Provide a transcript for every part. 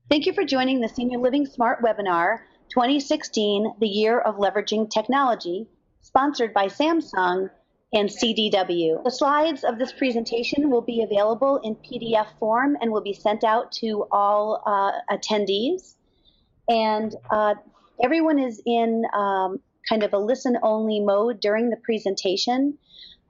Thank you for joining the Senior Living Smart Webinar 2016, the Year of Leveraging Technology, sponsored by Samsung and CDW. The slides of this presentation will be available in PDF form and will be sent out to all attendees. And everyone is in kind of a listen-only mode during the presentation.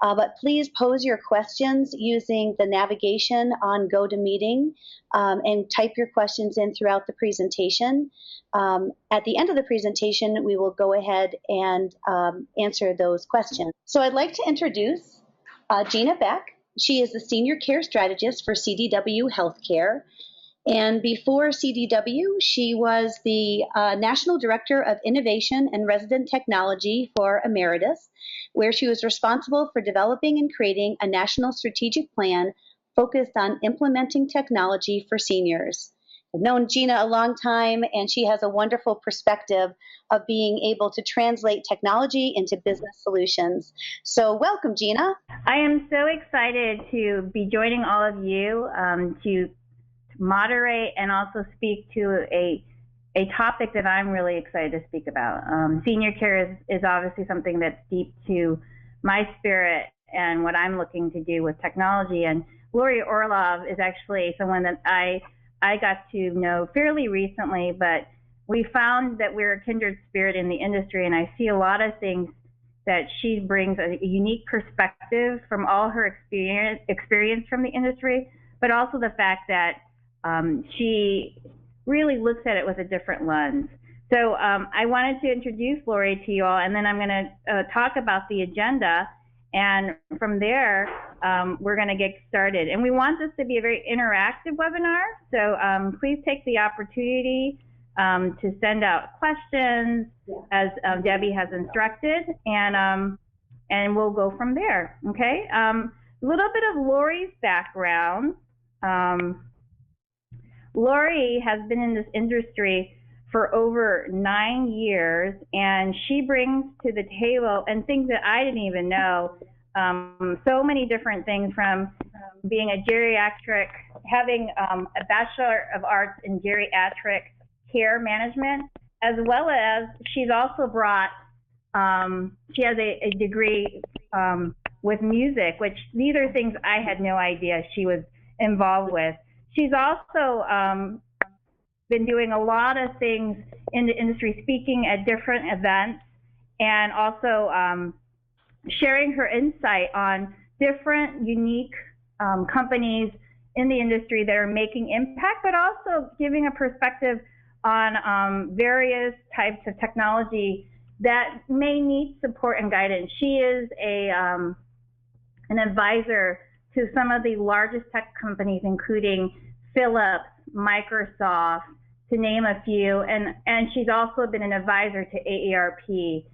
But please pose your questions using the navigation on GoToMeeting and type your questions in throughout the presentation. At the end of the presentation, we will go ahead and answer those questions. So I'd like to introduce Gina Beck. She is the Senior Care Strategist for CDW Healthcare. And before CDW, she was the National Director of Innovation and Resident Technology for Emeritus, where she was responsible for developing and creating a national strategic plan focused on implementing technology for seniors. I've known Gina a long time, and she has a wonderful perspective of being able to translate technology into business solutions. So welcome, Gina. I am so excited to be joining all of you to moderate and also speak to a topic that I'm really excited to speak about. Senior care is obviously something that's deep to my spirit and what I'm looking to do with technology. And Lori Orlov is actually someone that I got to know fairly recently, but we found that we're a kindred spirit in the industry, and I see a lot of things that she brings a unique perspective from all her experience from the industry, but also the fact that she really looks at it with a different lens. So I wanted to introduce Lori to you all, and then I'm going to talk about the agenda, and from there we're going to get started. And we want this to be a very interactive webinar, so please take the opportunity to send out questions as Debbie has instructed, and we'll go from there. Okay, a little bit of Lori's background. Lori has been in this industry for over 9 years, and she brings to the table, and things that I didn't even know, so many different things, from being a geriatric, having a Bachelor of Arts in Geriatric Care Management, as well as she's also brought, she has a degree with music, which these are things I had no idea she was involved with. She's also been doing a lot of things in the industry, speaking at different events, and also sharing her insight on different unique companies in the industry that are making impact, but also giving a perspective on various types of technology that may need support and guidance. She is an advisor to some of the largest tech companies, including Philips, Microsoft, to name a few, and she's also been an advisor to AARP.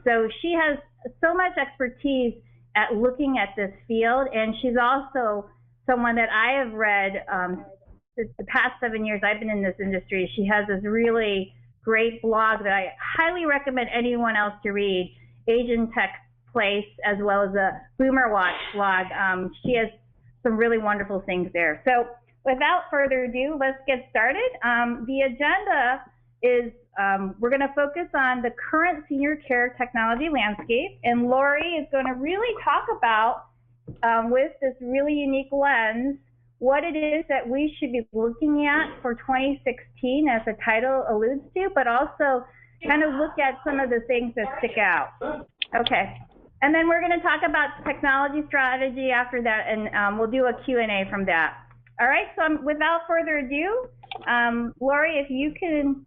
So she has so much expertise at looking at this field, and she's also someone that I have read the past 7 years I've been in this industry. She has this really great blog that I highly recommend anyone else to read, Age in Tech Place, as well as a Boomer Watch blog. She has some really wonderful things there. So without further ado, let's get started. The agenda is we're going to focus on the current senior care technology landscape, and Lori is going to really talk about, with this really unique lens, what it is that we should be looking at for 2016, as the title alludes to, but also kind of look at some of the things that stick out. Okay. And then we're going to talk about technology strategy after that, and we'll do a Q&A from that. All right, so without further ado, Lori, if you can,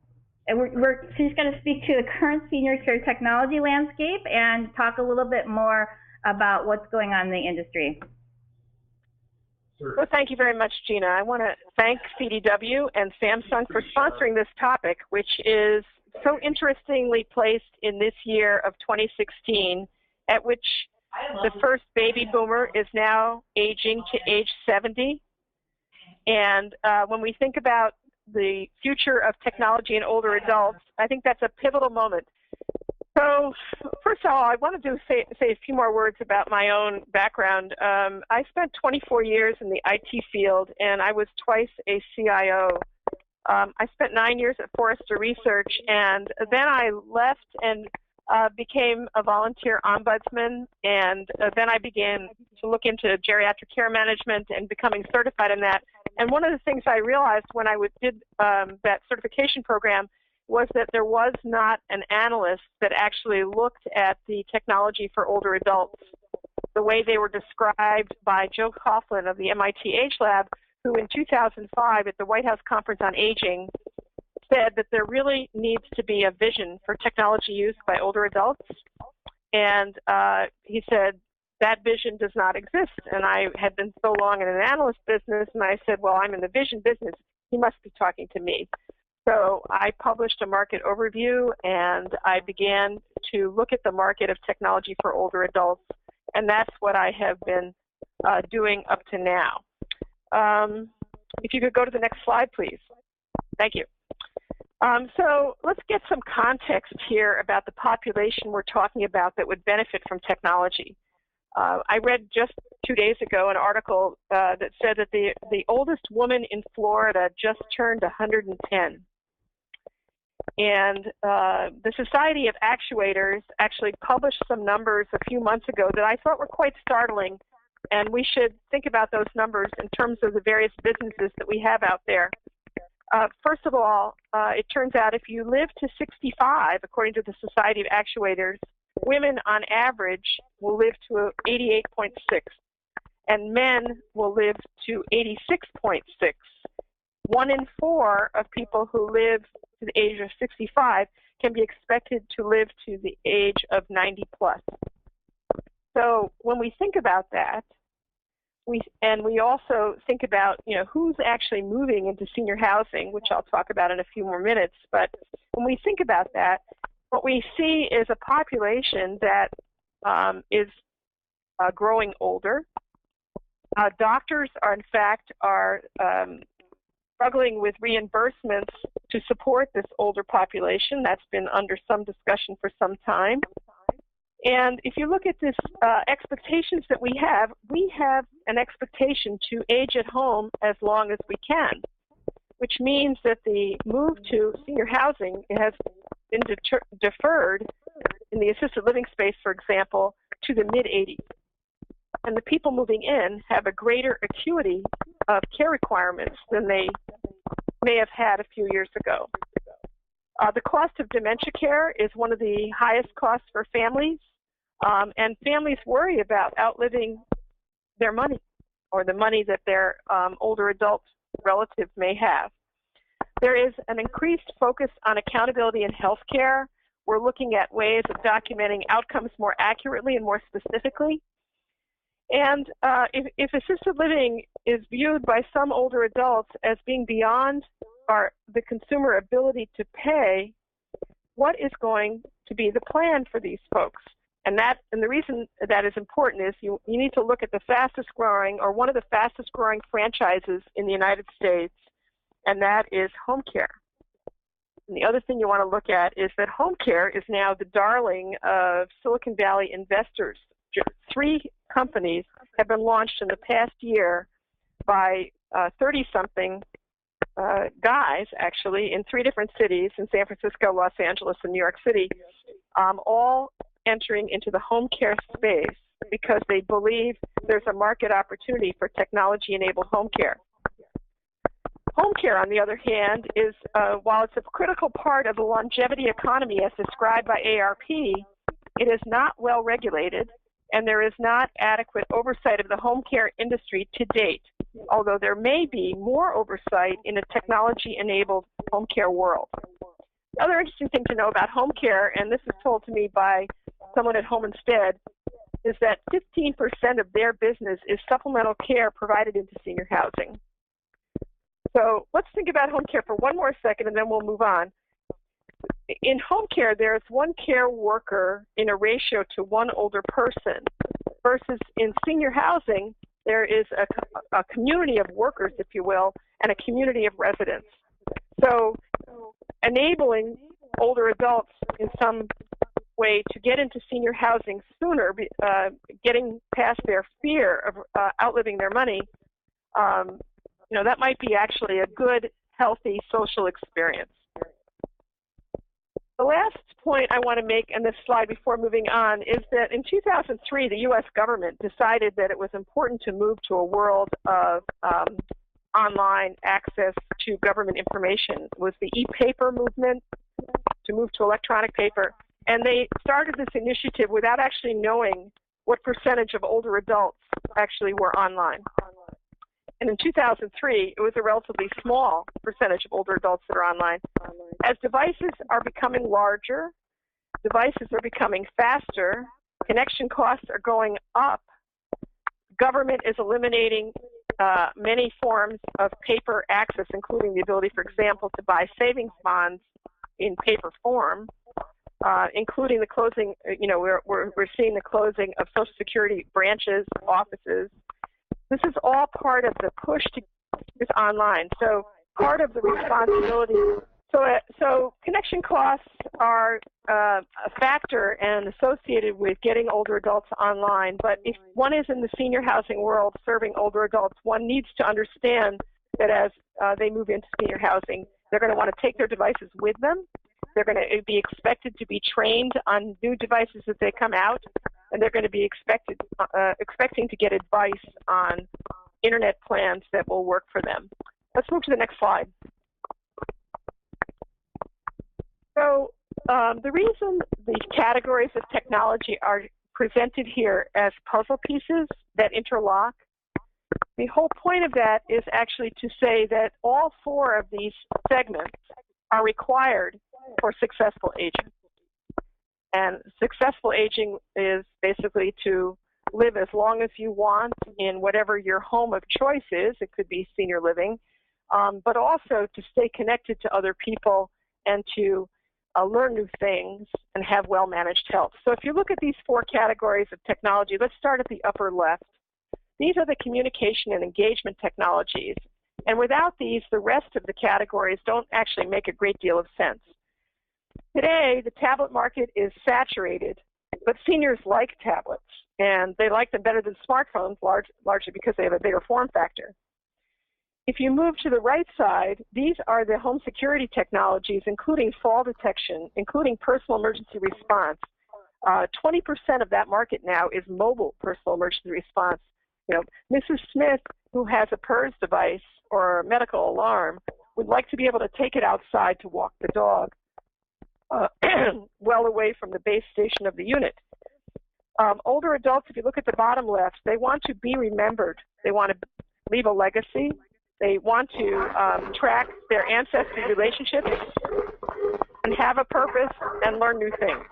we're just going to speak to the current senior care technology landscape and talk a little bit more about what's going on in the industry. Sure. Well, thank you very much, Gina. I want to thank CDW and Samsung for sponsoring this topic, which is so interestingly placed in this year of 2016, at which the first baby boomer is now aging to age 70. And when we think about the future of technology in older adults, I think that's a pivotal moment. So first of all, I wanted to say a few more words about my own background. I spent 24 years in the IT field, and I was twice a CIO I spent 9 years at Forrester Research, and then I left and became a volunteer ombudsman, and then I began to look into geriatric care management and becoming certified in that. And one of the things I realized when I did that certification program was that there was not an analyst that actually looked at the technology for older adults the way they were described by Joe Coughlin of the MIT Age Lab, who in 2005 at the White House Conference on Aging said that there really needs to be a vision for technology use by older adults. And he said that vision does not exist. And I had been so long in an analyst business, and I said, well, I'm in the vision business. He must be talking to me. So I published a market overview, and I began to look at the market of technology for older adults. And that's what I have been doing up to now. If you could go to the next slide, please. Thank you. So let's get some context here about the population we're talking about that would benefit from technology. I read just 2 days ago an article that said that the oldest woman in Florida just turned 110. And the Society of Actuators actually published some numbers a few months ago that I thought were quite startling, and we should think about those numbers in terms of the various businesses that we have out there. First of all, it turns out if you live to 65, according to the Society of Actuators, women on average will live to 88.6, and men will live to 86.6. 1 in 4 of people who live to the age of 65 can be expected to live to the age of 90 plus. So when we think about that, we also think about, who's actually moving into senior housing, which I'll talk about in a few more minutes. But when we think about that, what we see is a population that is growing older. Doctors are, in fact, struggling with reimbursements to support this older population. That's been under some discussion for some time. And if you look at this expectations that we have an expectation to age at home as long as we can, which means that the move to senior housing has been deferred in the assisted living space, for example, to the mid-80s. And the people moving in have a greater acuity of care requirements than they may have had a few years ago. The cost of dementia care is one of the highest costs for families, and families worry about outliving their money or the money that their older adult relatives may have. There is an increased focus on accountability in healthcare. We're looking at ways of documenting outcomes more accurately and more specifically. And if assisted living is viewed by some older adults as being beyond the consumer ability to pay, what is going to be the plan for these folks? And the reason that is important is you need to look at the fastest growing, or one of the fastest growing franchises in the United States, and that is home care. And the other thing you want to look at is that home care is now the darling of Silicon Valley investors. 3 companies have been launched in the past year by 30-something guys, actually, in 3 different cities, in San Francisco, Los Angeles, and New York City, all entering into the home care space because they believe there's a market opportunity for technology-enabled home care. Home care, on the other hand, is, while it's a critical part of the longevity economy as described by ARP, it is not well regulated, and there is not adequate oversight of the home care industry to date, although there may be more oversight in a technology-enabled home care world. The other interesting thing to know about home care, and this is told to me by someone at Home Instead, is that 15% of their business is supplemental care provided into senior housing. So let's think about home care for one more second, and then we'll move on. In home care, there's 1 care worker in a ratio to 1 older person, versus in senior housing, there is a community of workers, if you will, and a community of residents. So enabling older adults in some way to get into senior housing sooner, getting past their fear of outliving their money, that might be actually a good healthy social experience. The last point I want to make in this slide before moving on is that in 2003, the U.S. government decided that it was important to move to a world of online access to government information. It was the e-paper movement, to move to electronic paper. And they started this initiative without actually knowing what percentage of older adults actually were online. And in 2003, it was a relatively small percentage of older adults that are online. As devices are becoming larger, devices are becoming faster, connection costs are going up, government is eliminating many forms of paper access, including the ability, for example, to buy savings bonds in paper form, including the closing, we're seeing the closing of Social Security branches, offices. This is all part of the push to this online. So part of the responsibility. So connection costs are a factor and associated with getting older adults online. But if one is in the senior housing world serving older adults, one needs to understand that as they move into senior housing, they're going to want to take their devices with them. They're going to be expected to be trained on new devices as they come out, and they're going to be expecting to get advice on internet plans that will work for them. Let's move to the next slide. So the reason these categories of technology are presented here as puzzle pieces that interlock, the whole point of that is actually to say that all four of these segments are required for successful aging. And successful aging is basically to live as long as you want in whatever your home of choice is. It could be senior living, but also to stay connected to other people and to learn new things and have well-managed health. So if you look at these four categories of technology, let's start at the upper left. These are the communication and engagement technologies. And without these, the rest of the categories don't actually make a great deal of sense. Today, the tablet market is saturated, but seniors like tablets, and they like them better than smartphones, largely because they have a bigger form factor. If you move to the right side, these are the home security technologies, including fall detection, including personal emergency response. 20% of that market now is mobile personal emergency response. Mrs. Smith, who has a PERS device or a medical alarm, would like to be able to take it outside to walk the dog, well away from the base station of the unit. Older adults, if you look at the bottom left, they want to be remembered. They want to leave a legacy. They want to track their ancestry relationships and have a purpose and learn new things.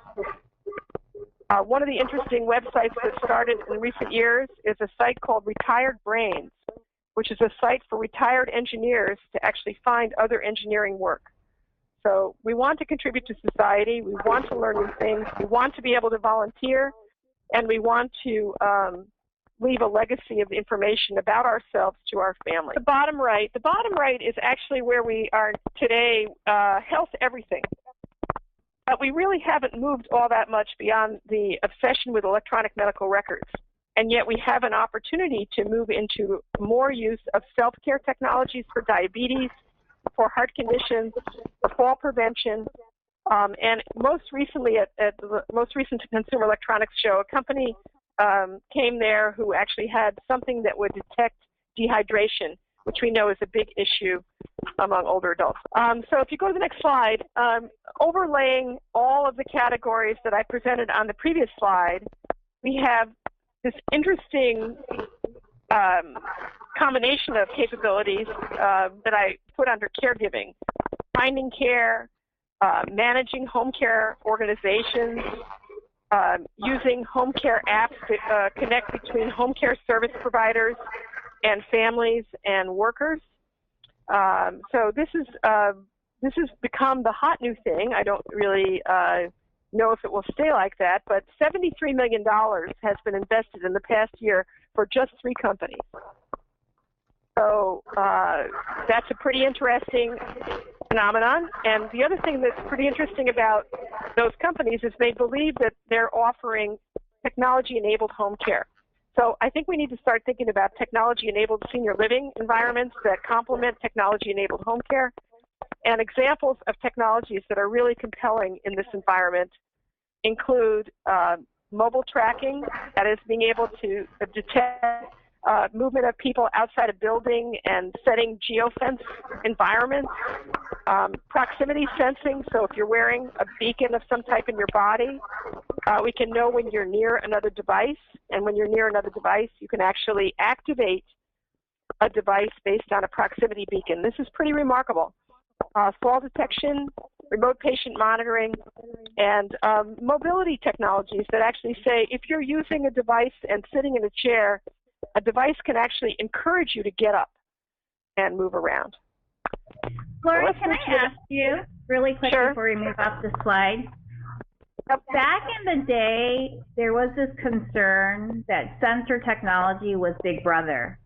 One of the interesting websites that started in recent years is a site called Retired Brains, which is a site for retired engineers to actually find other engineering work. So we want to contribute to society, we want to learn new things, we want to be able to volunteer, and we want to leave a legacy of information about ourselves to our family. The bottom right is actually where we are today, health everything. But we really haven't moved all that much beyond the obsession with electronic medical records. And yet we have an opportunity to move into more use of self-care technologies for diabetes, for heart conditions, for fall prevention. And most recently at the most recent Consumer Electronics Show, a company came there who actually had something that would detect dehydration, which we know is a big issue among older adults. So if you go to the next slide, overlaying all of the categories that I presented on the previous slide, we have this interesting combination of capabilities that I put under caregiving: finding care, managing home care organizations, using home care apps to connect between home care service providers and families and workers. So this has become the hot new thing. I don't really know if it will stay like that, but $73 million has been invested in the past year for just 3 companies. So that's a pretty interesting phenomenon. And the other thing that's pretty interesting about those companies is they believe that they're offering technology-enabled home care. So I think we need to start thinking about technology-enabled senior living environments that complement technology-enabled home care. And examples of technologies that are really compelling in this environment include mobile tracking, that is being able to detect movement of people outside a building and setting geofence environments, proximity sensing, so if you're wearing a beacon of some type in your body, we can know when you're near another device, and when you're near another device, you can actually activate a device based on a proximity beacon. This is pretty remarkable. Fall detection, remote patient monitoring, and mobility technologies that actually say if you're using a device and sitting in a chair, a device can actually encourage you to get up and move around. Lori, can I ask you really quick before we move off the slide? Back in the day, there was this concern that sensor technology was Big Brother.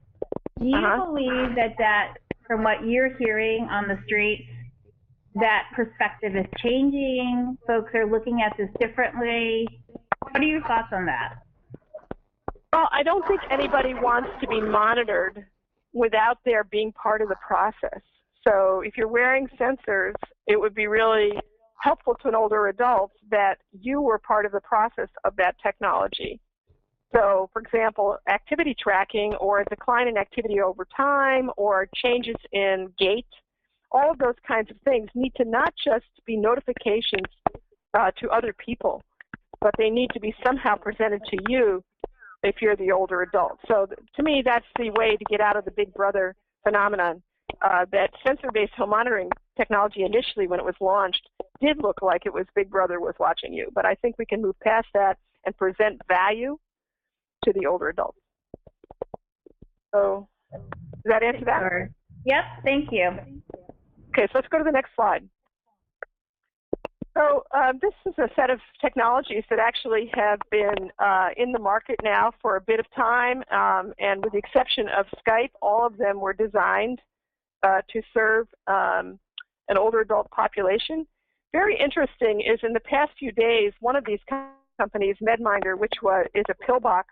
Do you believe that from what you're hearing on the streets, that perspective is changing? Folks are looking at this differently. What are your thoughts on that? Well, I don't think anybody wants to be monitored without their being part of the process. So if you're wearing sensors, it would be really helpful to an older adult that you were part of the process of that technology. So, for example, activity tracking or a decline in activity over time or changes in gait, all of those kinds of things need to not just be notifications to other people, but they need to be somehow presented to you if you're the older adult. So to me, that's the way to get out of the Big Brother phenomenon. That sensor-based home monitoring technology initially, when it was launched, did look like it was Big Brother was watching you. But I think we can move past that and present value to the older adults. So does that answer that? Sure. Yep, thank you. Okay, so let's go to the next slide. So this is a set of technologies that actually have been in the market now for a bit of time, and with the exception of Skype, all of them were designed to serve an older adult population. Very interesting is in the past few days, one of these companies, MedMinder, which is a pill box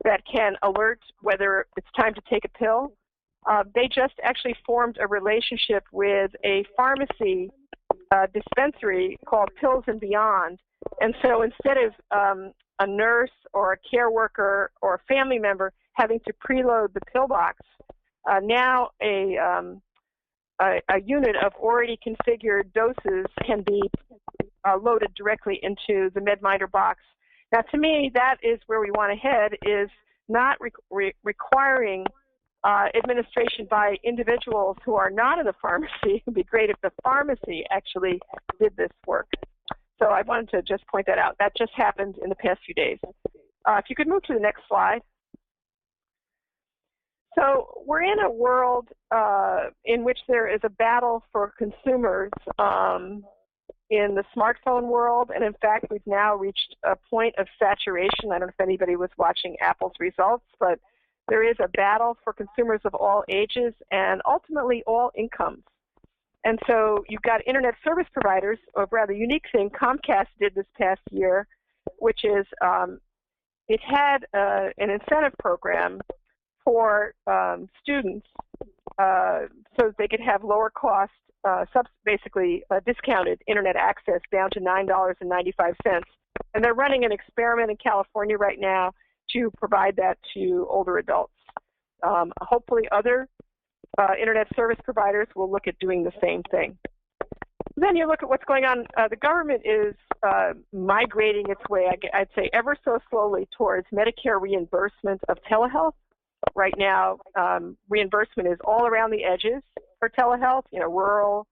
that can alert whether it's time to take a pill, they just actually formed a relationship with a pharmacy dispensary called Pills and Beyond. And so instead of a nurse or a care worker or a family member having to preload the pill box, now a unit of already configured doses can be loaded directly into the MedMinder box. Now, to me, that is where we want to head, is not requiring administration by individuals who are not in the pharmacy. It would be great if the pharmacy actually did this work. So I wanted to just point that out. That just happened in the past few days. If you could move to the next slide. So we're in a world in which there is a battle for consumers in the smartphone world, and in fact, we've now reached a point of saturation. I don't know if anybody was watching Apple's results, but there is a battle for consumers of all ages and ultimately all incomes. And so you've got internet service providers, a rather unique thing Comcast did this past year, which is it had an incentive program for students so that they could have lower cost, basically discounted internet access down to $9.95. And they're running an experiment in California right now to provide that to older adults. Hopefully other internet service providers will look at doing the same thing. Then you look at what's going on. The government is migrating its way, I'd say ever so slowly, towards Medicare reimbursement of telehealth. Right now, reimbursement is all around the edges for telehealth, rural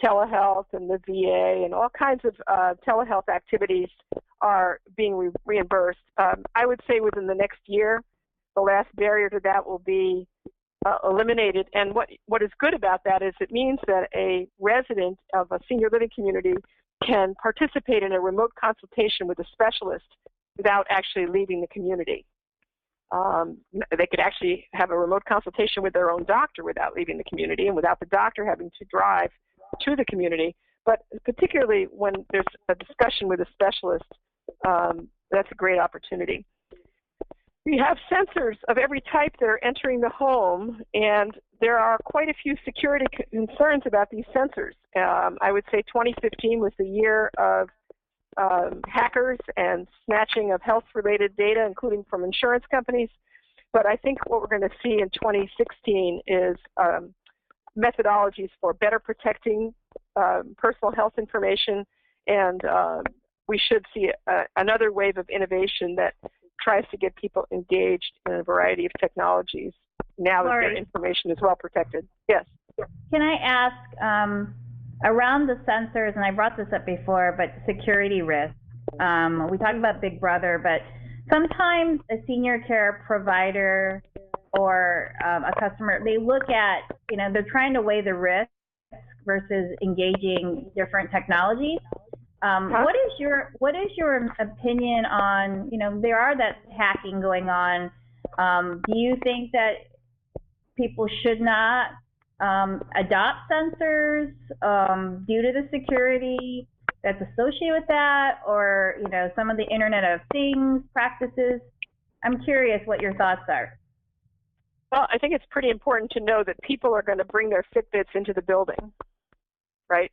telehealth and the VA and all kinds of telehealth activities are being reimbursed. I would say within the next year, the last barrier to that will be eliminated. And what is good about that is it means that a resident of a senior living community can participate in a remote consultation with a specialist without actually leaving the community. They could actually have a remote consultation with their own doctor without leaving the community and without the doctor having to drive to the community. But particularly when there's a discussion with a specialist, that's a great opportunity. We have sensors of every type that are entering the home, and there are quite a few security concerns about these sensors. I would say 2015 was the year of hackers and snatching of health-related data, including from insurance companies. But I think what we're going to see in 2016 is methodologies for better protecting personal health information, and we should see another wave of innovation that tries to get people engaged in a variety of technologies now that their information is well protected. Yes. Can I ask, around the sensors, and I brought this up before, but security risk. We talk about Big Brother, but sometimes a senior care provider or a customer, they look at, they're trying to weigh the risk versus engaging different technologies. What is your opinion on, there are that hacking going on. Do you think that people should not adopt sensors due to the security that's associated with that, or some of the Internet of Things practices? I'm curious what your thoughts are. Well, I think it's pretty important to know that people are going to bring their Fitbits into the building, right?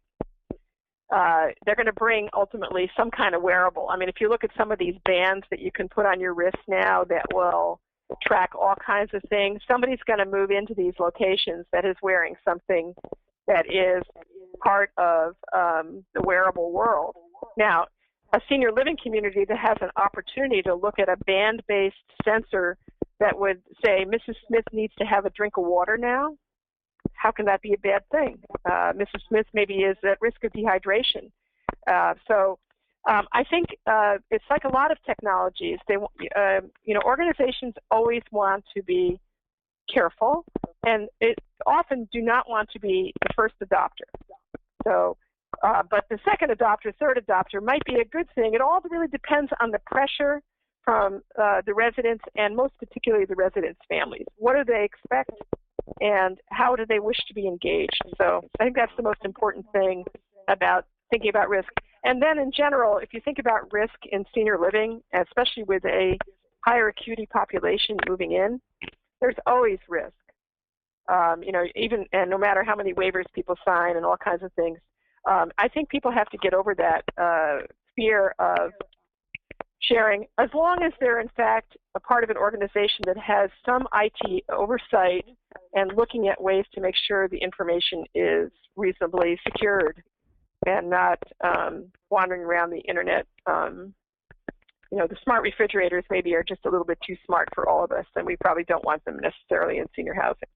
They're going to bring ultimately some kind of wearable. I mean, if you look at some of these bands that you can put on your wrist now that will track all kinds of things, somebody's going to move into these locations that is wearing something that is part of the wearable world. Now, a senior living community that has an opportunity to look at a band-based sensor that would say, Mrs. Smith needs to have a drink of water now, how can that be a bad thing? Mrs. Smith maybe is at risk of dehydration. I think it's like a lot of technologies. Organizations always want to be careful, and it often do not want to be the first adopter. So, but the second adopter, third adopter might be a good thing. It all really depends on the pressure from the residents, and most particularly the residents' families. What do they expect, and how do they wish to be engaged? So I think that's the most important thing about thinking about risk. And then in general, if you think about risk in senior living, especially with a higher acuity population moving in, there's always risk. And no matter how many waivers people sign and all kinds of things, I think people have to get over that fear of sharing, as long as they're in fact a part of an organization that has some IT oversight and looking at ways to make sure the information is reasonably secured and not wandering around the internet. The smart refrigerators maybe are just a little bit too smart for all of us, and we probably don't want them necessarily in senior housing.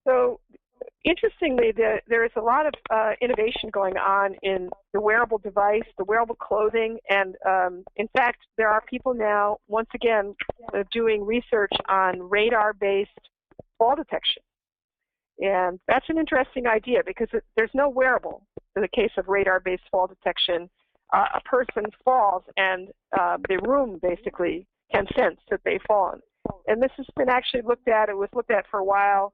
So interestingly, there is a lot of innovation going on in the wearable device, the wearable clothing, and in fact, there are people now, once again, doing research on radar-based fall detection. And that's an interesting idea because there's no wearable in the case of radar-based fall detection. A person falls and the room basically can sense that they've fallen. And this has been actually looked at. It was looked at for a while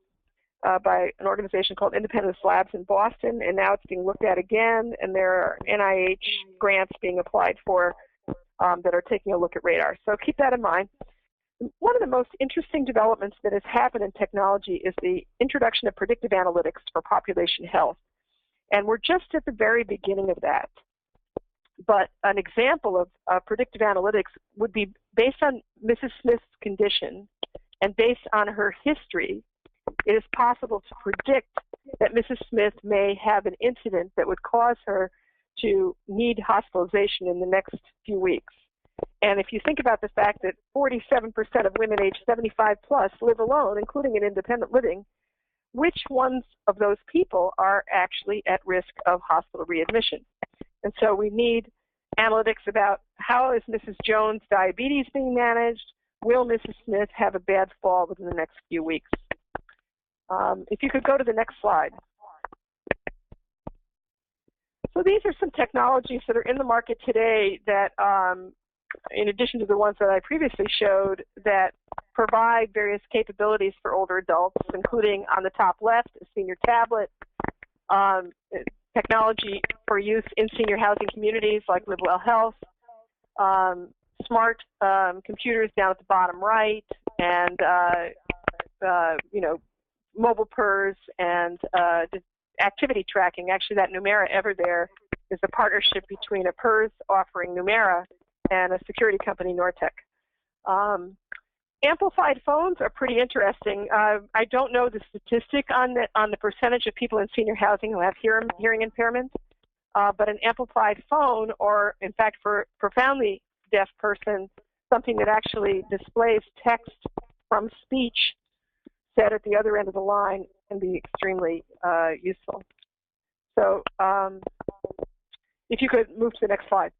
by an organization called Independence Labs in Boston, and now it's being looked at again, and there are NIH grants being applied for that are taking a look at radar. So keep that in mind. One of the most interesting developments that has happened in technology is the introduction of predictive analytics for population health. And we're just at the very beginning of that. But an example of predictive analytics would be based on Mrs. Smith's condition and based on her history. It is possible to predict that Mrs. Smith may have an incident that would cause her to need hospitalization in the next few weeks. And if you think about the fact that 47% of women age 75 plus live alone, including in independent living, which ones of those people are actually at risk of hospital readmission? And so we need analytics about how is Mrs. Jones' diabetes being managed? Will Mrs. Smith have a bad fall within the next few weeks? If you could go to the next slide. So these are some technologies that are in the market today that, in addition to the ones that I previously showed, that provide various capabilities for older adults, including on the top left, a senior tablet, technology for use in senior housing communities like LiveWell Health, smart computers down at the bottom right, and mobile PERS and activity tracking. Actually, that Numera Ever There is a partnership between a PERS offering Numera and a security company, Nortec. Amplified phones are pretty interesting. I don't know the statistic on the percentage of people in senior housing who have hearing impairments, but an amplified phone, or in fact for a profoundly deaf person, something that actually displays text from speech said at the other end of the line, can be extremely useful. So if you could move to the next slide.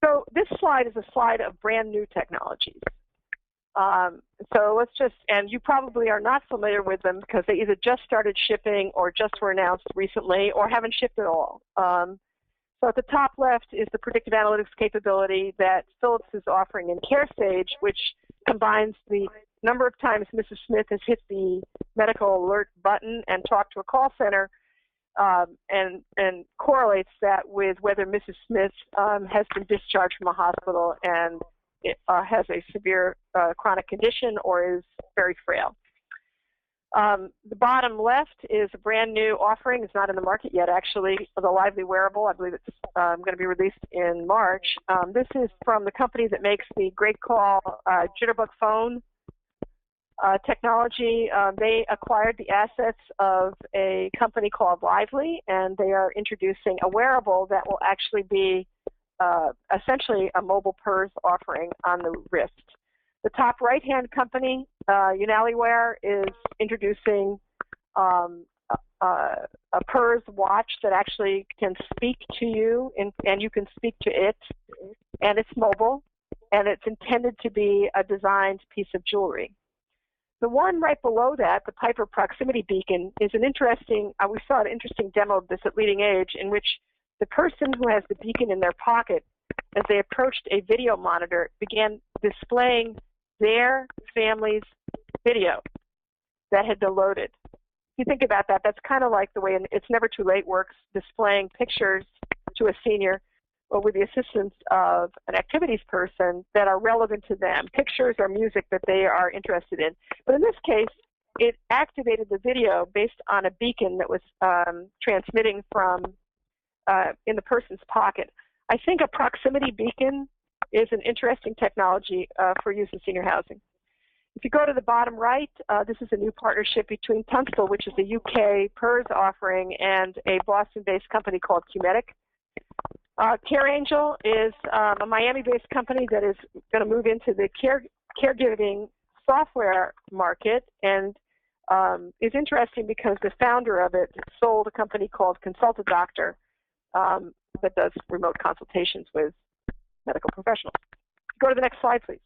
So this slide is a slide of brand new technologies. So let's just, and you probably are not familiar with them because they either just started shipping or just were announced recently or haven't shipped at all. So at the top left is the predictive analytics capability that Philips is offering in CareStage, which combines the number of times Mrs. Smith has hit the medical alert button and talked to a call center, and correlates that with whether Mrs. Smith has been discharged from a hospital and has a severe chronic condition or is very frail. The bottom left is a brand new offering. It's not in the market yet, actually, the Lively wearable. I believe it's going to be released in March. This is from the company that makes the Great Call Jitterbug phone technology. They acquired the assets of a company called Lively, and they are introducing a wearable that will actually be essentially a mobile PERS offering on the wrist. The top right-hand company, Unaliwear, is introducing a PERS watch that actually can speak to you, and you can speak to it, and it's mobile, and it's intended to be a designed piece of jewelry. The one right below that, the Piper Proximity Beacon, is an interesting, we saw an interesting demo of this at Leading Edge, in which the person who has the beacon in their pocket, as they approached a video monitor, began displaying their family's video that had been loaded. If you think about that, that's kind of like the way It's Never Too Late works, displaying pictures to a senior or with the assistance of an activities person that are relevant to them, pictures or music that they are interested in. But in this case, it activated the video based on a beacon that was transmitting from in the person's pocket. I think a proximity beacon is an interesting technology for use in senior housing. If you go to the bottom right, this is a new partnership between Tunstall, which is a UK PERS offering, and a Boston-based company called Qmetic. CareAngel is a Miami-based company that is going to move into the caregiving software market, and is interesting because the founder of it sold a company called Consult a Doctor that does remote consultations with medical professionals. Go to the next slide, please.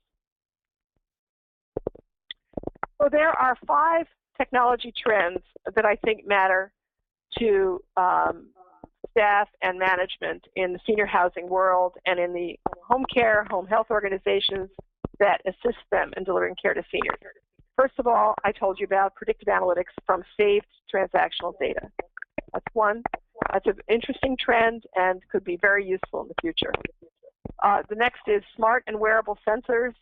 So there are 5 technology trends that I think matter to staff and management in the senior housing world and in the home care, home health organizations that assist them in delivering care to seniors. First of all, I told you about predictive analytics from saved transactional data. That's one. That's an interesting trend and could be very useful in the future. The next is smart and wearable sensors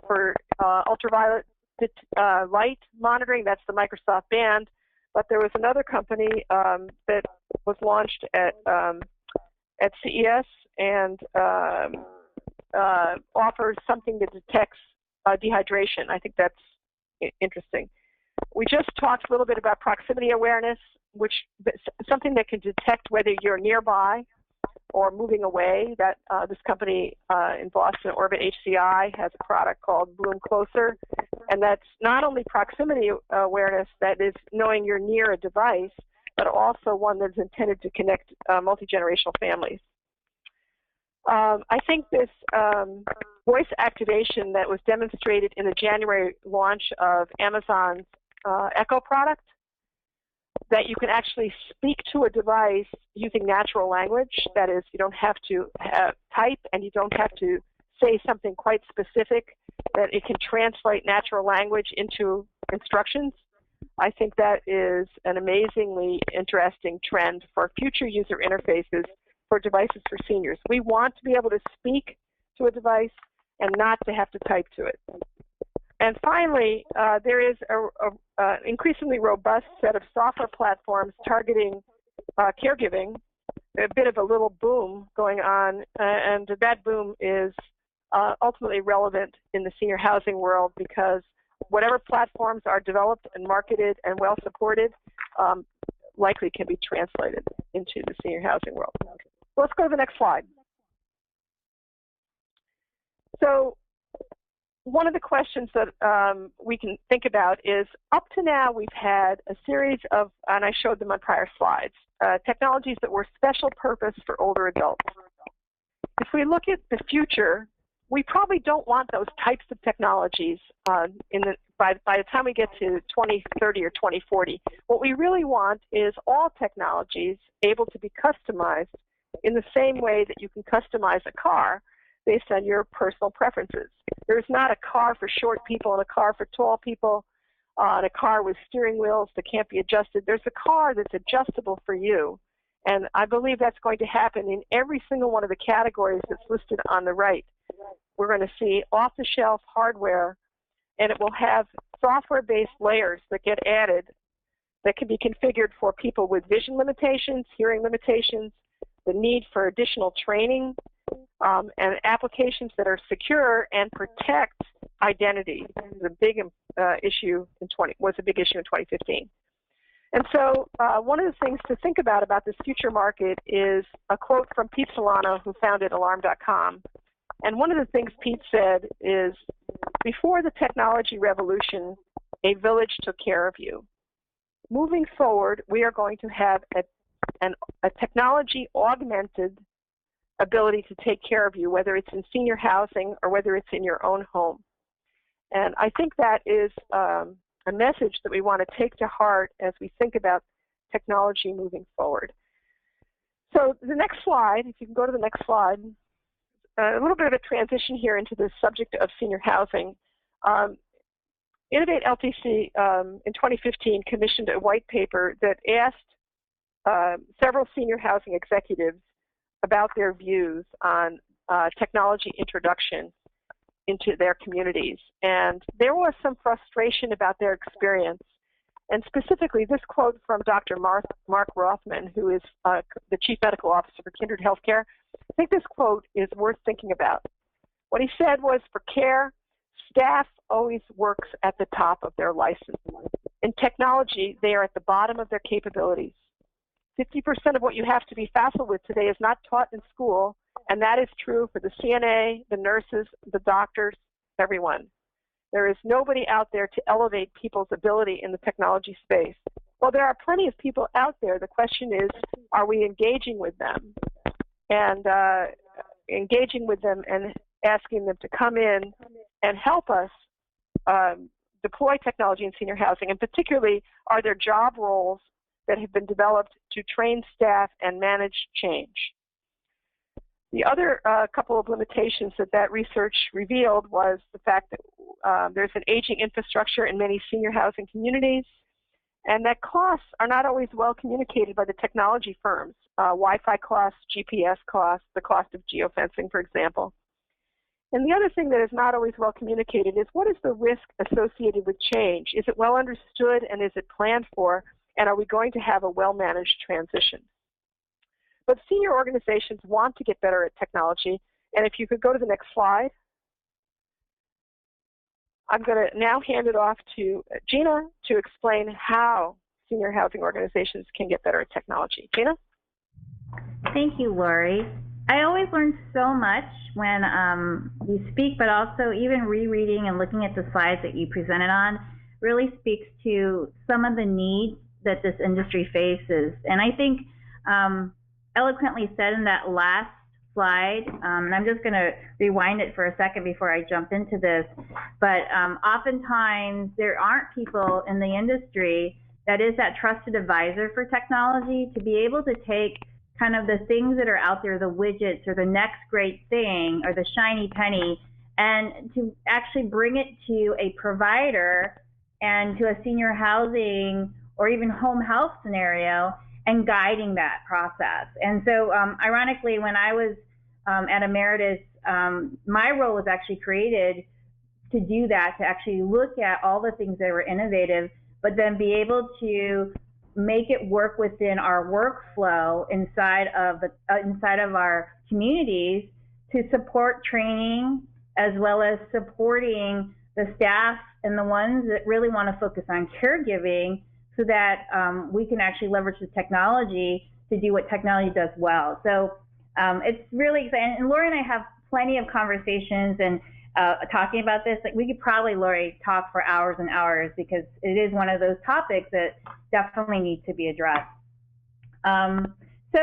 for ultraviolet light monitoring. That's the Microsoft Band. But there was another company that was launched at CES and offers something that detects dehydration. I think that's interesting. We just talked a little bit about proximity awareness, which something that can detect whether you're nearby or moving away. That this company in Boston, Orbit HCI, has a product called Bloom Closer, and that's not only proximity awareness, that is knowing you're near a device, but also one that's intended to connect multi-generational families. I think this voice activation that was demonstrated in the January launch of Amazon's Echo product, that you can actually speak to a device using natural language. That is, you don't have to type, and you don't have to say something quite specific, that it can translate natural language into instructions. I think that is an amazingly interesting trend for future user interfaces for devices for seniors. We want to be able to speak to a device and not to have to type to it. And finally, there is an increasingly robust set of software platforms targeting caregiving, a bit of a little boom going on, and that boom is ultimately relevant in the senior housing world because whatever platforms are developed and marketed and well supported likely can be translated into the senior housing world. So let's go to the next slide. So one of the questions that we can think about is, up to now we've had a series of, and I showed them on prior slides, technologies that were special purpose for older adults. If we look at the future, we probably don't want those types of technologies by the time we get to 2030 or 2040. What we really want is all technologies able to be customized in the same way that you can customize a car based on your personal preferences. There's not a car for short people and a car for tall people, and a car with steering wheels that can't be adjusted. There's a car that's adjustable for you. And I believe that's going to happen in every single one of the categories that's listed on the right. We're going to see off-the-shelf hardware, and it will have software-based layers that get added that can be configured for people with vision limitations, hearing limitations, the need for additional training, and applications that are secure and protect identity. This is a big issue was a big issue in 2015. And so one of the things to think about this future market is a quote from Pete Solano, who founded Alarm.com. And one of the things Pete said is, before the technology revolution, a village took care of you. Moving forward, we are going to have a technology-augmented ability to take care of you, whether it's in senior housing or whether it's in your own home. And I think that is a message that we want to take to heart as we think about technology moving forward. So the next slide, if you can go to the next slide, a little bit of a transition here into the subject of senior housing. Innovate LTC in 2015 commissioned a white paper that asked several senior housing executives about their views on technology introduction into their communities. And there was some frustration about their experience. And specifically, this quote from Dr. Mark Rothman, who is the Chief Medical Officer for Kindred Healthcare. I think this quote is worth thinking about. What he said was, for care, staff always works at the top of their license. In technology, they are at the bottom of their capabilities. 50% of what you have to be facile with today is not taught in school, and that is true for the CNA, the nurses, the doctors, everyone. There is nobody out there to elevate people's ability in the technology space. Well, there are plenty of people out there. The question is, are we engaging with them? And engaging with them and asking them to come in and help us deploy technology in senior housing, and particularly, are there job roles that have been developed to train staff and manage change? The other couple of limitations that research revealed was the fact that there's an aging infrastructure in many senior housing communities, and that costs are not always well communicated by the technology firms. Wi-Fi costs, GPS costs, the cost of geofencing, for example. And the other thing that is not always well communicated is, what is the risk associated with change? Is it well understood, and is it planned for? And are we going to have a well-managed transition? But senior organizations want to get better at technology. And if you could go to the next slide. I'm going to now hand it off to Gina to explain how senior housing organizations can get better at technology. Gina? Thank you, Lori. I always learn so much when you speak, but also even rereading and looking at the slides that you presented on really speaks to some of the needs that this industry faces. And I think eloquently said in that last slide, and I'm just going to rewind it for a second before I jump into this, but oftentimes there aren't people in the industry that is that trusted advisor for technology to be able to take kind of the things that are out there, the widgets or the next great thing or the shiny penny, and to actually bring it to a provider and to a senior housing or even home health scenario and guiding that process. And so ironically, when I was at Emeritus, my role was actually created to do that, to actually look at all the things that were innovative, but then be able to make it work within our workflow inside of our communities to support training, as well as supporting the staff and the ones that really want to focus on caregiving, so that we can actually leverage the technology to do what technology does well. So it's really exciting. And Lori and I have plenty of conversations and talking about this. Like, we could probably, Lori, talk for hours and hours, because it is one of those topics that definitely needs to be addressed. So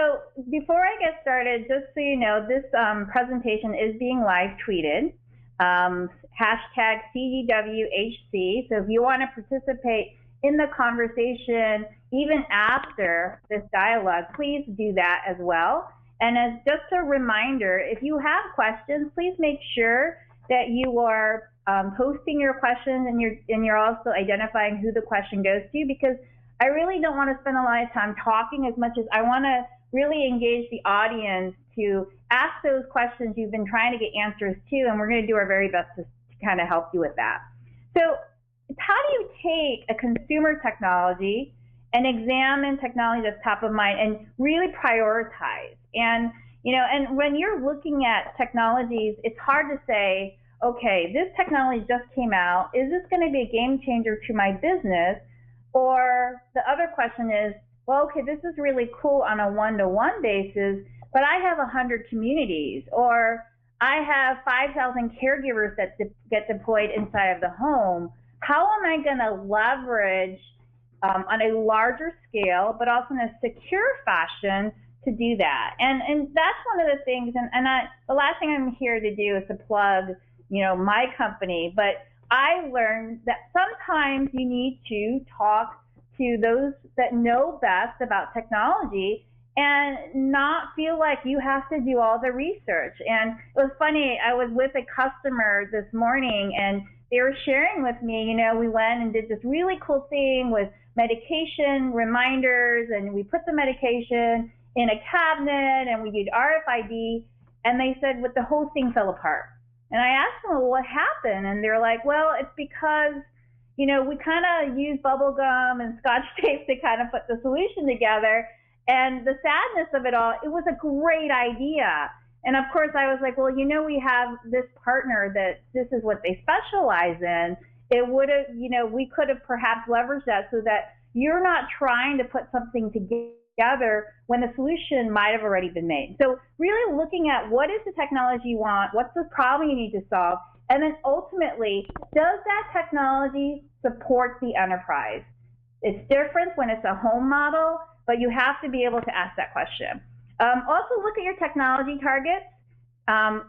before I get started, just so you know, this presentation is being live tweeted, hashtag CDWHC. So if you want to participate in the conversation, even after this dialogue, please do that as well. And as just a reminder, if you have questions, please make sure that you are posting your questions, and you're also identifying who the question goes to, because I really don't want to spend a lot of time talking as much as I want to really engage the audience to ask those questions you've been trying to get answers to, and we're going to do our very best to kind of help you with that. So how do you take a consumer technology and examine technology that's top of mind and really prioritize? And, you know, and when you're looking at technologies, it's hard to say, okay, this technology just came out. Is this going to be a game changer to my business? Or the other question is, well, okay, this is really cool on a one-to-one basis, but I have 100 communities, or I have 5,000 caregivers that get deployed inside of the home. How am I going to leverage on a larger scale, but also in a secure fashion, to do that? And that's one of the things, and the last thing I'm here to do is to plug, you know, my company, but I learned that sometimes you need to talk to those that know best about technology and not feel like you have to do all the research. And it was funny, I was with a customer this morning, and they were sharing with me, you know, we went and did this really cool thing with medication reminders, and we put the medication in a cabinet, and we did RFID, and they said, but the whole thing fell apart. And I asked them, well, what happened? And they're like, well, it's because, you know, we kind of used bubble gum and Scotch tape to kind of put the solution together. And the sadness of it all, it was a great idea. And of course, I was like, well, you know, we have this partner that this is what they specialize in. It would have, you know, we could have perhaps leveraged that so that you're not trying to put something together when the solution might have already been made. So really looking at what is the technology you want, what's the problem you need to solve, and then ultimately, does that technology support the enterprise? It's different when it's a home model, but you have to be able to ask that question. Also look at your technology targets.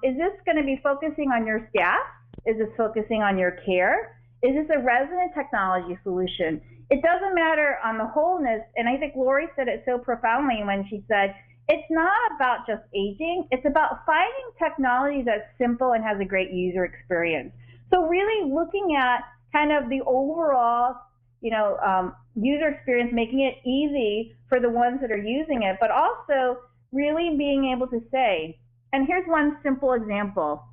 Is this going to be focusing on your staff? Is this focusing on your care? Is this a resident technology solution? It doesn't matter on the wholeness, and I think Lori said it so profoundly when she said, it's not about just aging, it's about finding technology that's simple and has a great user experience. So really looking at kind of the overall, you know, user experience, making it easy for the ones that are using it, but also really being able to say, and here's one simple example.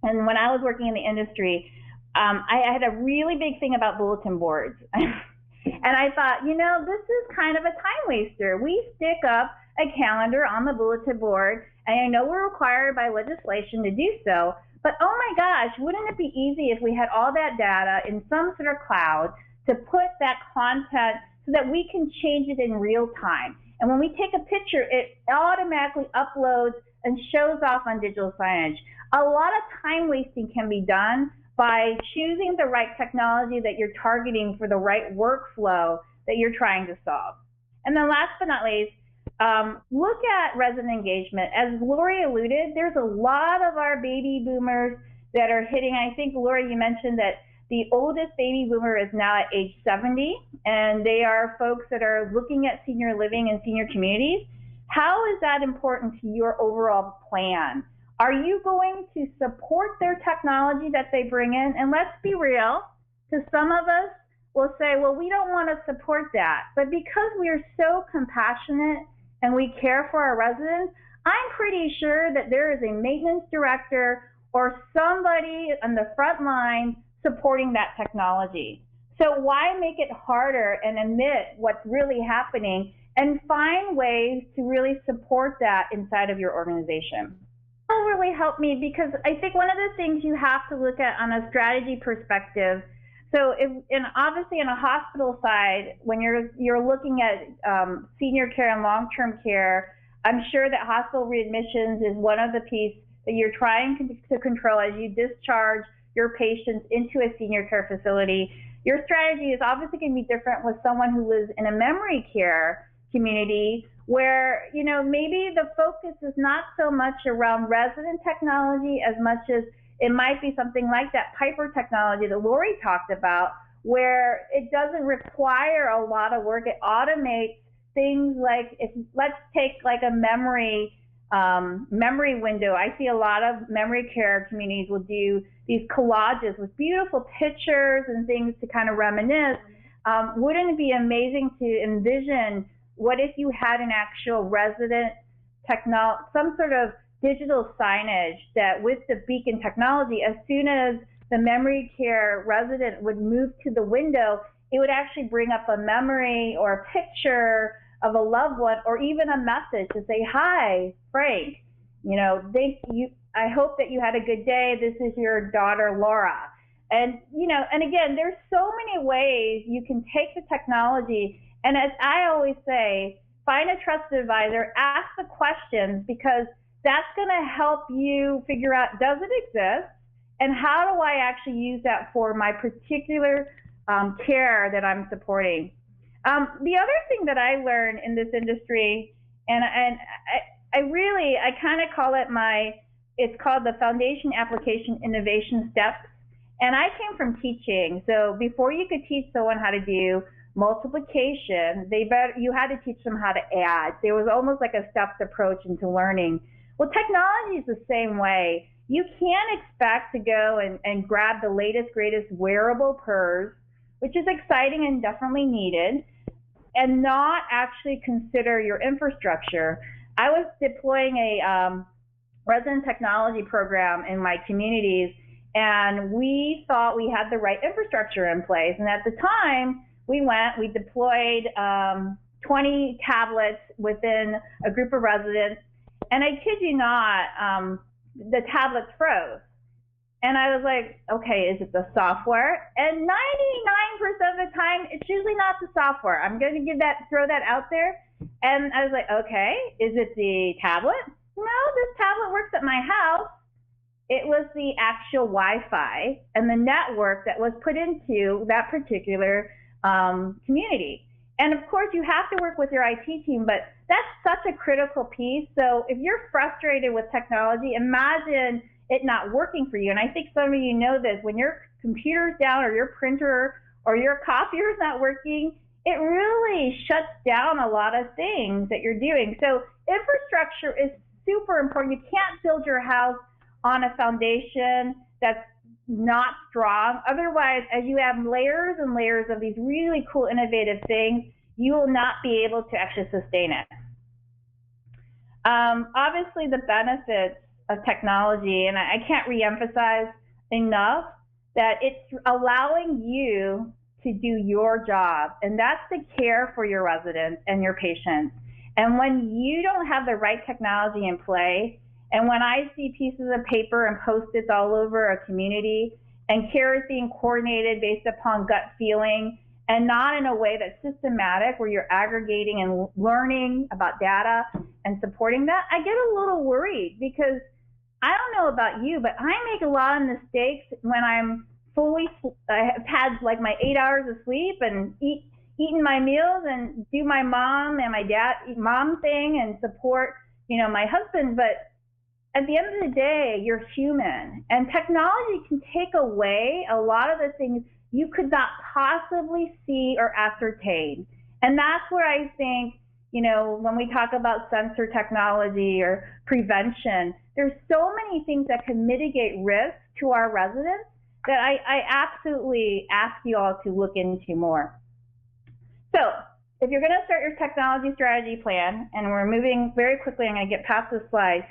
And when I was working in the industry, I had a really big thing about bulletin boards. And I thought, you know, this is kind of a time waster. We stick up a calendar on the bulletin board, and I know we're required by legislation to do so, but oh my gosh, wouldn't it be easy if we had all that data in some sort of cloud to put that content so that we can change it in real time? And when we take a picture, it automatically uploads and shows off on digital signage. A lot of time wasting can be done by choosing the right technology that you're targeting for the right workflow that you're trying to solve. And then last but not least, look at resident engagement. As Lori alluded, there's a lot of our baby boomers that are hitting. I think, Lori, you mentioned that the oldest baby boomer is now at age 70, and they are folks that are looking at senior living and senior communities. How is that important to your overall plan? Are you going to support their technology that they bring in? And let's be real, to some of us, will say, well, we don't want to support that. But because we are so compassionate and we care for our residents, I'm pretty sure that there is a maintenance director or somebody on the front line supporting that technology. So why make it harder and admit what's really happening and find ways to really support that inside of your organization? That'll really help me, because I think one of the things you have to look at on a strategy perspective, so obviously in a hospital side, when you're looking at senior care and long-term care, I'm sure that hospital readmissions is one of the pieces that you're trying to control as you discharge your patients into a senior care facility. Your strategy is obviously going to be different with someone who lives in a memory care community, where, you know, maybe the focus is not so much around resident technology as much as it might be something like that Piper technology that Lori talked about, where it doesn't require a lot of work. It automates things like, let's take like a memory window. I see a lot of memory care communities will do these collages with beautiful pictures and things to kind of reminisce. Wouldn't it be amazing to envision, what if you had an actual resident some sort of digital signage that with the beacon technology, as soon as the memory care resident would move to the window, it would actually bring up a memory or a picture of a loved one, or even a message to say, hi, Frank, you know, I hope that you had a good day. This is your daughter, Laura. And, you know, and again, there's so many ways you can take the technology. And as I always say, find a trusted advisor, ask the questions, because that's going to help you figure out, does it exist? And how do I actually use that for my particular care that I'm supporting? The other thing that I learned in this industry, and I kind of call it it's called the Foundation Application Innovation Steps. And I came from teaching. So before you could teach someone how to do multiplication, you had to teach them how to add. There was almost like a stepped approach into learning. Well, technology is the same way. You can't expect to go and grab the latest, greatest wearable PERS, which is exciting and definitely needed, and not actually consider your infrastructure. I was deploying a resident technology program in my communities, and we thought we had the right infrastructure in place. And at the time, we deployed 20 tablets within a group of residents, and I kid you not, the tablets froze. And I was like, okay, is it the software? And 99% of the time, it's usually not the software. I'm going to throw that out there. And I was like, okay, is it the tablet? No, this tablet works at my house. It was the actual Wi-Fi and the network that was put into that particular community. And of course, you have to work with your IT team, but that's such a critical piece. So if you're frustrated with technology, imagine it not working for you. And I think some of you know this, when your computer's down or your printer or your copier is not working, it really shuts down a lot of things that you're doing. So infrastructure is super important. You can't build your house on a foundation that's not strong. Otherwise, as you have layers and layers of these really cool, innovative things, you will not be able to actually sustain it. Obviously, the benefits of technology, and I can't reemphasize enough that it's allowing you to do your job, and that's the care for your residents and your patients. And when you don't have the right technology in play, and when I see pieces of paper and Post-its all over a community, and care is being coordinated based upon gut feeling, and not in a way that's systematic, where you're aggregating and learning about data and supporting that, I get a little worried, because I don't know about you, but I make a lot of mistakes when I'm I have had like my 8 hours of sleep and eaten my meals and do my mom and my mom thing and support, you know, my husband. But at the end of the day, you're human, and technology can take away a lot of the things you could not possibly see or ascertain. And that's where I think, you know, when we talk about sensor technology or prevention, there's so many things that can mitigate risk to our residents that I absolutely ask you all to look into more. So if you're going to start your technology strategy plan, and we're moving very quickly, I'm going to get past this slide,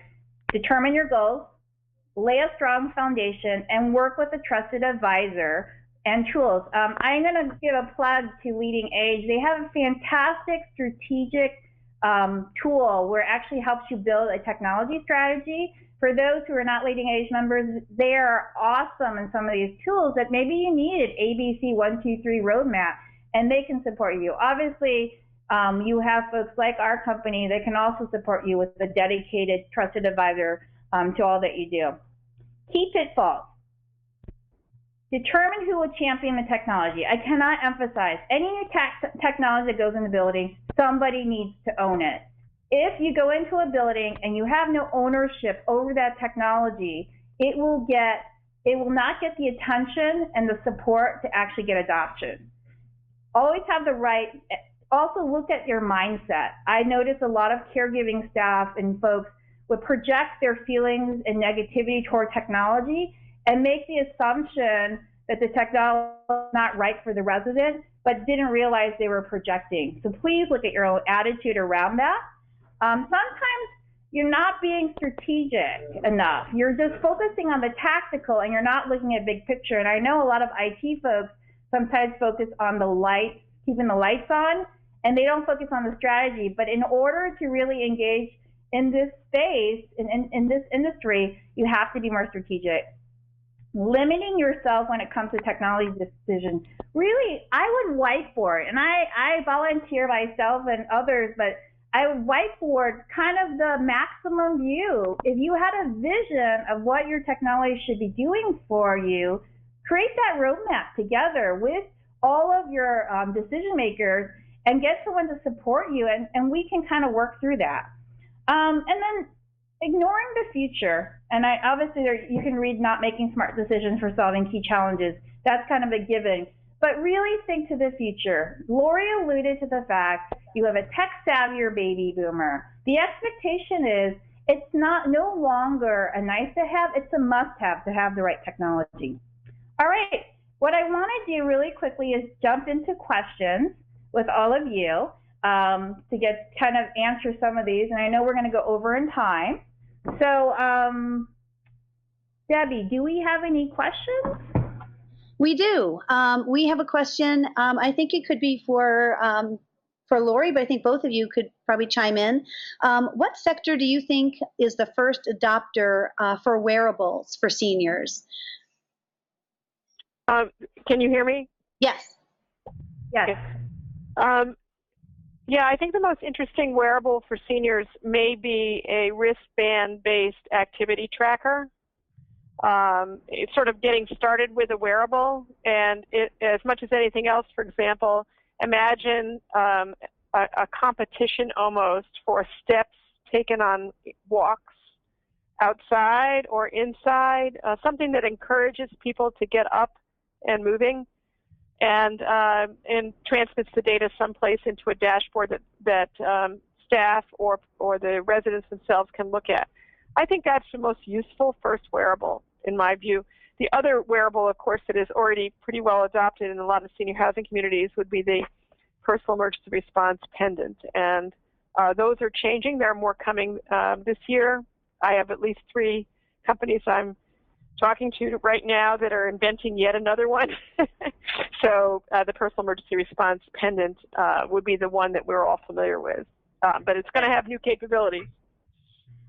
determine your goals, lay a strong foundation, and work with a trusted advisor and tools. I'm going to give a plug to LeadingAge. They have a fantastic strategic tool where it actually helps you build a technology strategy. For those who are not LeadingAge members, they are awesome in some of these tools that maybe you need an ABC 1, 2, 3 roadmap, and they can support you. Obviously, you have folks like our company that can also support you with a dedicated, trusted advisor to all that you do. Key pitfalls. Determine who will champion the technology. I cannot emphasize, any new technology that goes in the building, somebody needs to own it. If you go into a building and you have no ownership over that technology, it will not get the attention and the support to actually get adoption. Always have the right, also look at your mindset. I notice a lot of caregiving staff and folks would project their feelings and negativity toward technology and make the assumption that the technology is not right for the resident, but didn't realize they were projecting. So please look at your own attitude around that. Sometimes you're not being strategic enough. You're just focusing on the tactical and you're not looking at big picture. And I know a lot of IT folks sometimes focus on the lights, keeping the lights on, and they don't focus on the strategy. But in order to really engage in this space, in this industry, you have to be more strategic. Limiting yourself when it comes to technology decisions. Really, I would whiteboard, and I volunteer myself and others, but I would whiteboard kind of the maximum view. If you had a vision of what your technology should be doing for you, create that roadmap together with all of your decision makers and get someone to support you, and we can kind of work through that. And then ignoring the future, and obviously you can read Not Making Smart Decisions for Solving Key Challenges. That's kind of a given. But really think to the future. Lori alluded to the fact you have a tech-savvier baby boomer. The expectation is it's no longer a nice-to-have, it's a must-have to have the right technology. All right, what I want to do really quickly is jump into questions with all of you to get kind of answer some of these, and I know we're going to go over in time. So, Debbie, do we have any questions? We do. We have a question. I think it could be for Lori, but I think both of you could probably chime in. What sector do you think is the first adopter for wearables for seniors? Can you hear me? Yes. Yes. Yeah, I think the most interesting wearable for seniors may be a wristband-based activity tracker. It's sort of getting started with a wearable, and as much as anything else, for example, imagine a competition almost for steps taken on walks outside or inside, something that encourages people to get up and moving, and transmits the data someplace into a dashboard that staff or the residents themselves can look at. I think that's the most useful first wearable, in my view. The other wearable, of course, that is already pretty well adopted in a lot of senior housing communities would be the personal emergency response pendant. And those are changing. There are more coming this year. I have at least 3 companies I'm talking to right now that are inventing yet another one. So the personal emergency response pendant would be the one that we're all familiar with. But it's going to have new capabilities.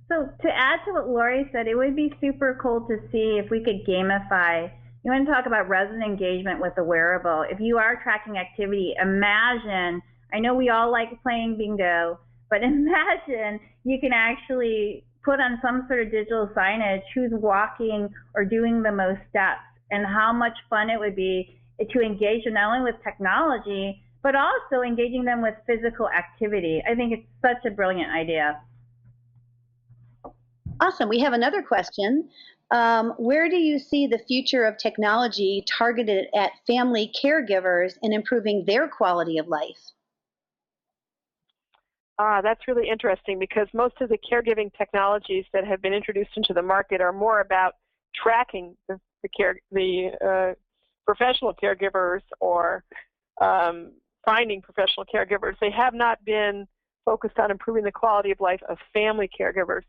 So to add to what Lori said, it would be super cool to see if we could gamify. You want to talk about resident engagement with the wearable. If you are tracking activity, imagine, I know we all like playing bingo, but imagine you can actually put on some sort of digital signage who's walking or doing the most steps, and how much fun it would be to engage them not only with technology, but also engaging them with physical activity. I think it's such a brilliant idea. Awesome. We have another question. Where do you see the future of technology targeted at family caregivers and improving their quality of life? That's really interesting, because most of the caregiving technologies that have been introduced into the market are more about tracking the professional caregivers or finding professional caregivers. They have not been focused on improving the quality of life of family caregivers.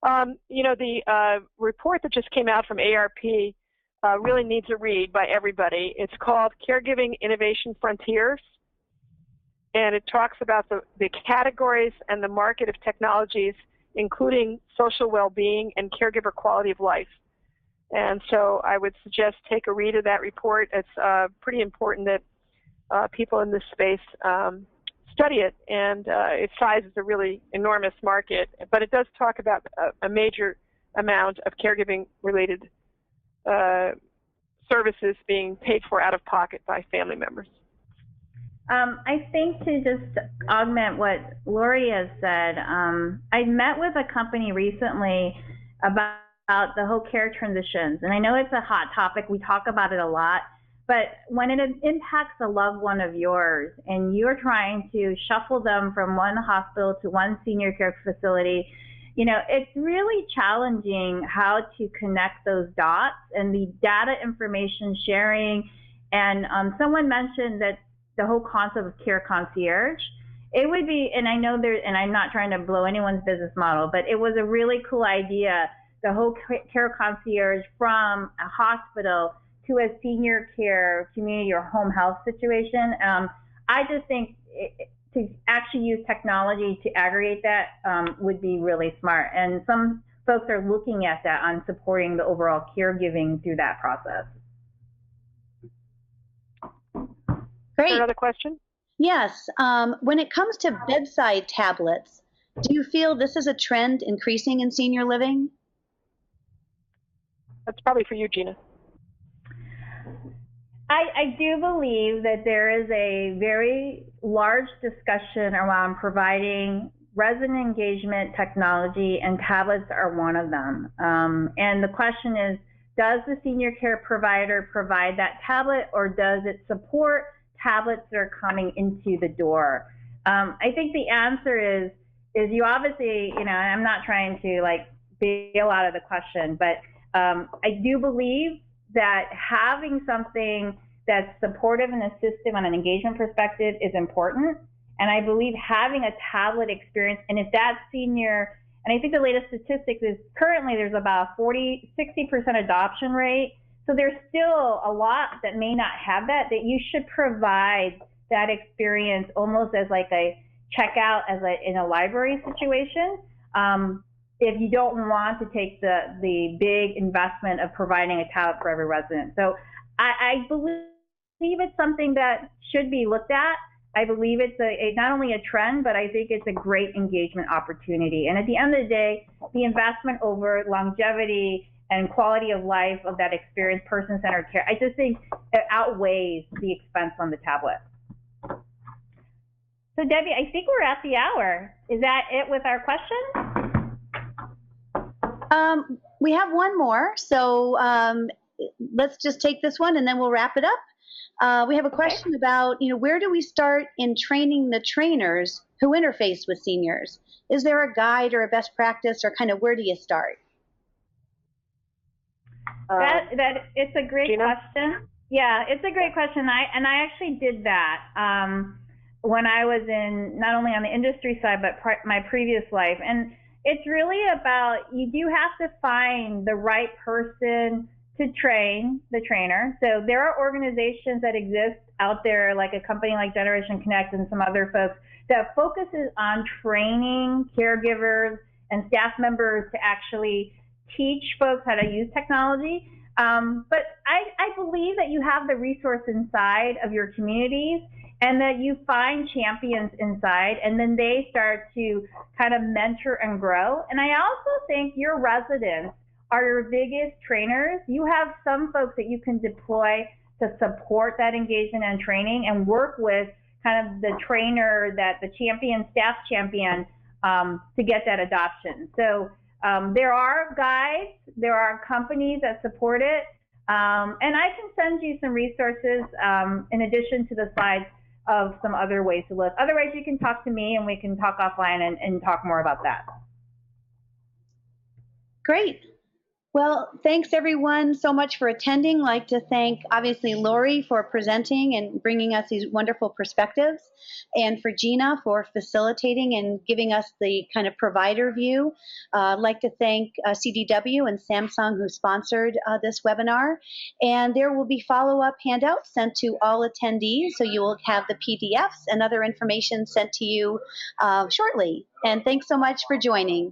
The report that just came out from ARP really needs a read by everybody. It's called Caregiving Innovation Frontiers, and it talks about the categories and the market of technologies, including social well-being and caregiver quality of life. And so I would suggest take a read of that report. It's pretty important that people in this space study it, and its size is a really enormous market, but it does talk about a major amount of caregiving-related services being paid for out of pocket by family members. I think to just augment what Lori has said, I met with a company recently about the whole care transitions, and I know it's a hot topic. We talk about it a lot, but when it impacts a loved one of yours and you're trying to shuffle them from one hospital to one senior care facility, it's really challenging how to connect those dots and the data information sharing. And someone mentioned that the whole concept of care concierge, it would be, and I know and I'm not trying to blow anyone's business model, but it was a really cool idea, the whole care concierge from a hospital to a senior care community or home health situation. I just think to actually use technology to aggregate that would be really smart. And some folks are looking at that on supporting the overall caregiving through that process. Great. Another question? Yes. When it comes to bedside tablets, do you feel this is a trend increasing in senior living? That's probably for you, Gina. I do believe that there is a very large discussion around providing resident engagement technology, and tablets are one of them. And the question is, does the senior care provider provide that tablet, or does it support tablets that are coming into the door? I think the answer is you obviously, and I'm not trying to bail out of the question, but I do believe that having something that's supportive and assistive on an engagement perspective is important. And I believe having a tablet experience, and if that senior, and I think the latest statistics is currently there's about 60% adoption rate. So there's still a lot that may not have that you should provide that experience almost as like a checkout in a library situation. If you don't want to take the big investment of providing a tablet for every resident. So I believe it's something that should be looked at. I believe it's not only a trend, but I think it's a great engagement opportunity. And at the end of the day, the investment over longevity and quality of life of that experience, person-centered care, I just think it outweighs the expense on the tablet. So Debbie, I think we're at the hour. Is that it with our questions? We have one more, so let's just take this one and then we'll wrap it up. We have a question about, where do we start in training the trainers who interface with seniors? Is there a guide or a best practice, or kind of where do you start? It's a great Gina? question. Yeah, it's a great question. I actually did that when I was not only on the industry side, but my previous life. And it's really about, you do have to find the right person to train the trainer. So there are organizations that exist out there, like a company like Generation Connect and some other folks, that focuses on training caregivers and staff members to actually teach folks how to use technology. But I believe that you have the resource inside of your communities, and that you find champions inside, and then they start to kind of mentor and grow. And I also think your residents are your biggest trainers. You have some folks that you can deploy to support that engagement and training, and work with kind of the trainer, the champion, staff champion, to get that adoption. So there are guides, there are companies that support it, and I can send you some resources in addition to the slides of some other ways to look. Otherwise, you can talk to me and we can talk offline and talk more about that. Great. Well, thanks everyone so much for attending. I'd like to thank obviously Lori for presenting and bringing us these wonderful perspectives, and for Gina for facilitating and giving us the kind of provider view. I'd like to thank CDW and Samsung who sponsored this webinar. And there will be follow-up handouts sent to all attendees, so you will have the PDFs and other information sent to you shortly. And thanks so much for joining.